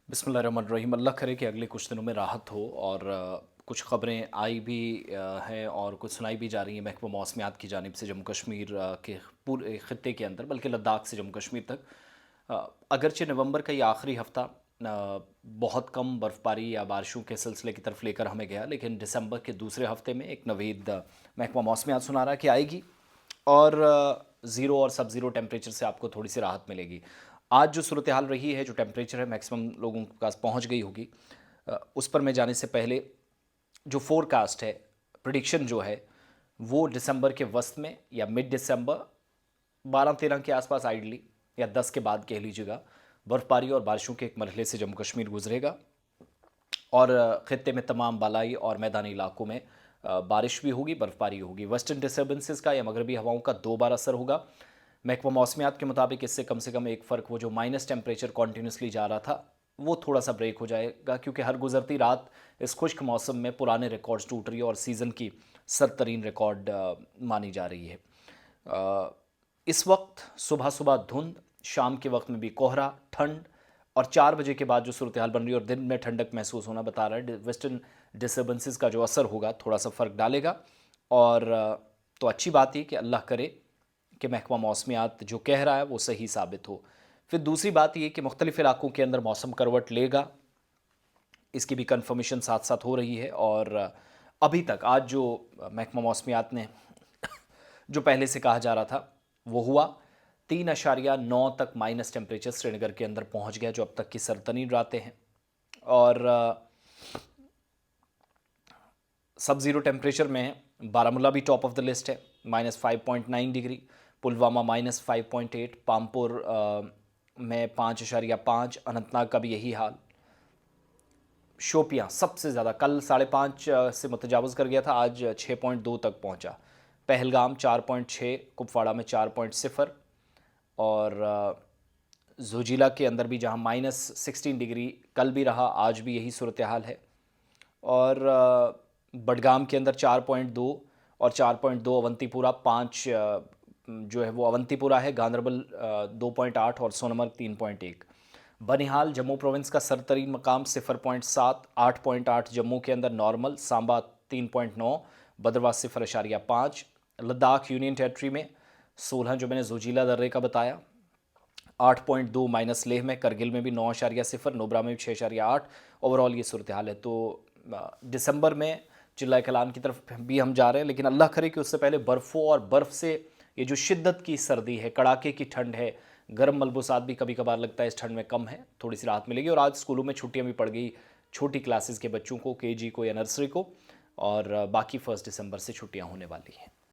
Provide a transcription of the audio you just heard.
बिस्मिल्लाहिर्रहमानिर्रहीम। अल्लाह करे कि अगले कुछ दिनों में राहत हो और कुछ ख़बरें आई भी हैं और कुछ सुनाई भी जा रही हैं महकमा मौसमियात की जानिब से जम्मू कश्मीर के पूरे ख़ित्ते के अंदर, बल्कि लद्दाख से जम्मू कश्मीर तक। अगरचे नवंबर का ये आखिरी हफ़्ता बहुत कम बर्फ़बारी या बारिशों के सिलसिले की तरफ लेकर हमें गया, लेकिन दिसंबर के दूसरे हफ़्ते में एक नवीद महकमा मौसमियात सुना रहा है कि आएगी और ज़ीरो और सब ज़ीरो टेम्परेचर से आपको थोड़ी सी राहत मिलेगी। आज जो सूरत हाल रही है, जो टेम्परेचर है मैक्सिमम लोगों के पास पहुंच गई होगी। उस पर मैं जाने से पहले जो फोरकास्ट है, प्रिडिक्शन जो है, वो दिसंबर के वस्त में या मिड दिसंबर 12-13 के आसपास आइडली, या 10 के बाद कह लीजिएगा, बर्फ़बारी और बारिशों के एक मरहले से जम्मू कश्मीर गुजरेगा और ख़ित्ते में तमाम बालाई और मैदानी इलाकों में बारिश भी होगी, बर्फ़बारी होगी। वेस्टर्न डिस्टर्बेंसेस का या मगरबी हवाओं का 2 बार असर होगा। महकमा मौसमियात के मुताबिक इससे कम से कम एक फ़र्क, वो जो माइनस टेम्परेचर कॉन्टीन्यूसली जा रहा था, वो थोड़ा सा ब्रेक हो जाएगा, क्योंकि हर गुजरती रात इस खुश्क मौसम में पुराने रिकॉर्ड्स टूट रही है और सीज़न की सरतरीन रिकॉर्ड मानी जा रही है। इस वक्त सुबह सुबह धुंध, शाम के वक्त में भी कोहरा, ठंड, और 4 बजे के बाद जो सूरत हाल बन रही है और दिन में ठंडक महसूस होना बता रहा है। वेस्टर्न डिस्टर्बेंसेस का जो असर होगा थोड़ा सा फ़र्क डालेगा। और तो अच्छी बात है कि अल्लाह करे कि महकमा मौसमियात जो कह रहा है वो सही साबित हो। फिर दूसरी बात ये कि मुख्तलिफ़ इलाकों के अंदर मौसम करवट लेगा, इसकी भी कन्फर्मेशन साथ साथ हो रही है। और अभी तक आज जो महकमा मौसमियात ने जो पहले से कहा जा रहा था वो हुआ। 3.9 तक माइनस टेम्परेचर श्रीनगर के अंदर पहुंच गया, जो अब तक की सरतरीन रातें हैं। और सब ज़ीरो टेम्परेचर में बारामूला भी टॉप ऑफ द लिस्ट है, -5.9 डिग्री। पुलवामा -5.8, पामपुर में 5.5, अनंतनाग का भी यही हाल। शोपियाँ सबसे ज़्यादा, कल 5.5 से मुतजावज़ कर गया था, आज 6.2 तक पहुँचा। पहलगाम 4.6, कुपवाड़ा में 4.0, और जोजिला के अंदर भी जहाँ -16 डिग्री कल भी रहा, आज भी यही सूरत हाल है। और बडगाम के अंदर 4.2 और 4.2 अवंतीपुरा, 5 जो है वो अवंतीपुरा है, गांदरबल 2.8 और सोनमर्ग 3.1। बनिहाल जम्मू प्रोविंस का सरतरीन मकाम 0.7, 8.8 जम्मू के अंदर normal, Samba 3.9, Bhaderwah 0.5। Ladakh union territory में 16 जो मैंने जोजिला दर्रे का बताया, 8.2 माइनस लेह में, करगिल में भी 9.0, नुब्रा में भी 6.8। ओवरऑल ये सूरत हाल है। तो दिसंबर में चिल्लाए कलान की तरफ भी हम जा रहे हैं, लेकिन अल्लाह करे कि उससे पहले बर्फ़ों और बर्फ़ से ये जो शिद्दत की सर्दी है, कड़ाके की ठंड है, गर्म मलबूसात भी कभी कभार लगता है इस ठंड में कम है, थोड़ी सी राहत मिलेगी। और आज स्कूलों में छुट्टियां भी पड़ गई छोटी क्लासेस के बच्चों को, केजी को या नर्सरी को, और बाकी 1 दिसंबर से छुट्टियां होने वाली हैं।